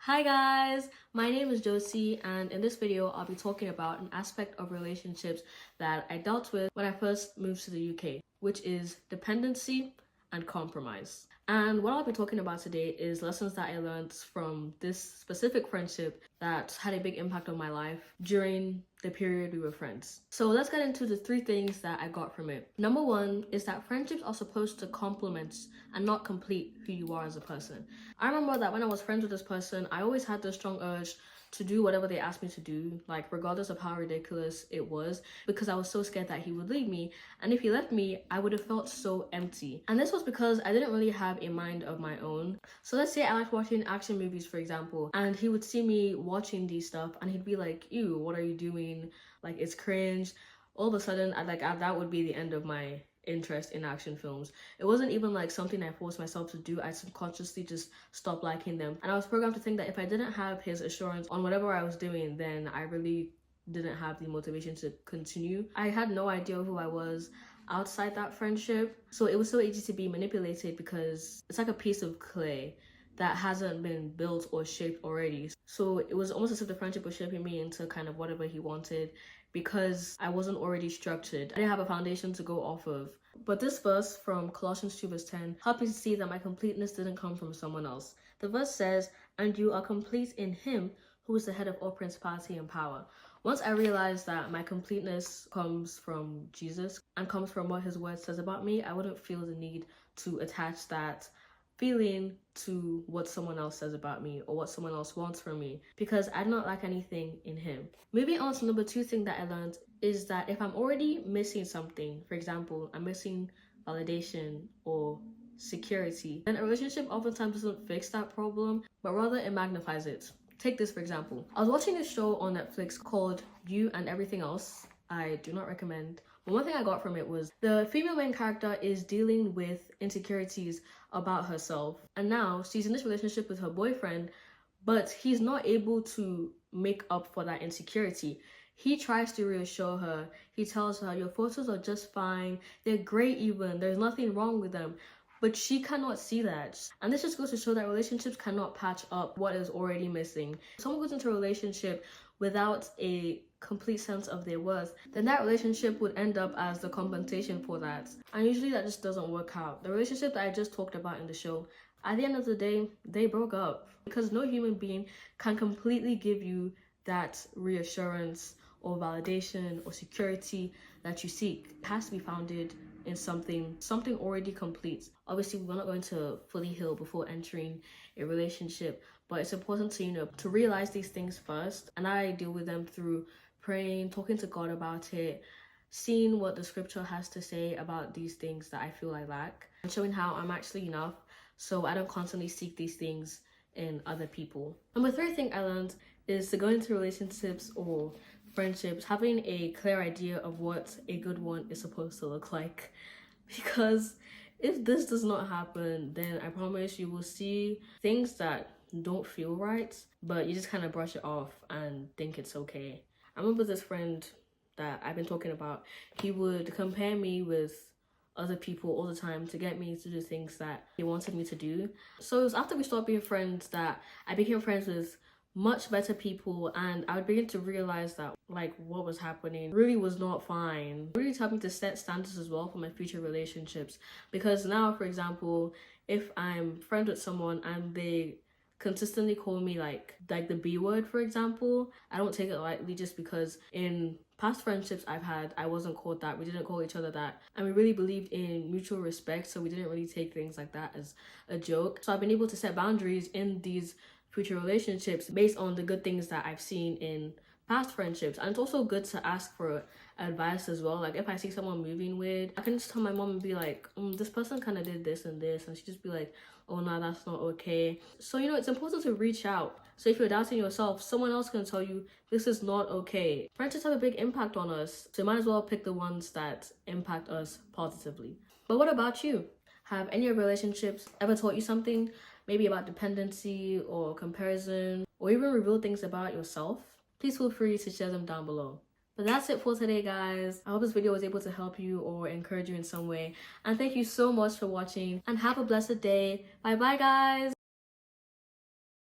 Hi guys, my name is Josie, and in this video I'll be talking about an aspect of relationships that I dealt with when I first moved to the UK, which is dependency and compromise. And what I'll be talking about today is lessons that I learned from this specific friendship that had a big impact on my life during the period we were friends. So let's get into the 3 things that I got from it. Number 1 is that friendships are supposed to complement and not complete who you are as a person. I remember that when I was friends with this person, I always had this strong urge to do whatever they asked me to do, like regardless of how ridiculous it was, because I was so scared that he would leave me. And if he left me, I would have felt so empty. And this was because I didn't really have a mind of my own. So let's say I liked watching action movies, for example, and he would see me watching these stuff and he'd be like, ew, what are you doing? Like, it's cringe. All of a sudden, that would be the end of my interest in action films. It wasn't even like something I forced myself to do. I subconsciously just stopped liking them. And I was programmed to think that if I didn't have his assurance on whatever I was doing, then I really didn't have the motivation to continue. I had no idea who I was outside that friendship. So it was so easy to be manipulated because it's like a piece of clay that hasn't been built or shaped already. So it was almost as if the friendship was shaping me into kind of whatever he wanted, because I wasn't already structured. I didn't have a foundation to go off of. But this verse from Colossians 2 verse 10 helped me to see that my completeness didn't come from someone else. The verse says, "And you are complete in him who is the head of all principality and power." Once I realized that my completeness comes from Jesus and comes from what his word says about me, I wouldn't feel the need to attach that feeling to what someone else says about me or what someone else wants from me, because I do not like anything in him. Moving on to number 2 thing that I learned is that if I'm already missing something, for example, I'm missing validation or security, then a relationship oftentimes doesn't fix that problem, but rather it magnifies it. Take this for example. I was watching a show on Netflix called You and Everything Else. I do not recommend. But one thing I got from it was the female main character is dealing with insecurities about herself. And now she's in this relationship with her boyfriend, but he's not able to make up for that insecurity. He tries to reassure her. He tells her, your photos are just fine. They're great even. There's nothing wrong with them. But she cannot see that. And this just goes to show that relationships cannot patch up what is already missing. If someone goes into a relationship without a complete sense of their worth, then that relationship would end up as the compensation for that. And usually that just doesn't work out. The relationship that I just talked about in the show, at the end of the day, they broke up because no human being can completely give you that reassurance or validation or security that you seek. It has to be founded in something already complete. Obviously, we're not going to fully heal before entering a relationship, but it's important to, to realize these things first. And I deal with them through praying, talking to God about it, seeing what the scripture has to say about these things that I feel I lack, and showing how I'm actually enough so I don't constantly seek these things in other people. Number 3 thing I learned is to go into relationships or friendships having a clear idea of what a good one is supposed to look like. Because if this does not happen, then I promise you will see things that don't feel right, but you just kind of brush it off and think it's okay. I remember this friend that I've been talking about, he would compare me with other people all the time to get me to do things that he wanted me to do. So it was after we stopped being friends that I became friends with much better people, and I would begin to realize that like what was happening really was not fine. It really helped me to set standards as well for my future relationships, because now, for example, if I'm friends with someone and they consistently call me like the B word, for example, I don't take it lightly, just because in past friendships I've had, I wasn't called that. We didn't call each other that, and we really believed in mutual respect, so we didn't really take things like that as a joke. So I've been able to set boundaries in these future relationships based on the good things that I've seen in past friendships. And it's also good to ask for advice as well. Like if I see someone moving weird, I can just tell my mom and be like, this person kind of did this and this, and she just be like, oh no, that's not okay. So it's important to reach out. So if you're doubting yourself, someone else can tell you this is not okay. Friendships have a big impact on us, so you might as well pick the ones that impact us positively. But what about you? Have any of your relationships ever taught you something? Maybe about dependency or comparison, or even reveal things about yourself? Please feel free to share them down below. But that's it for today, guys. I hope this video was able to help you or encourage you in some way. And thank you so much for watching, and have a blessed day. Bye bye, guys.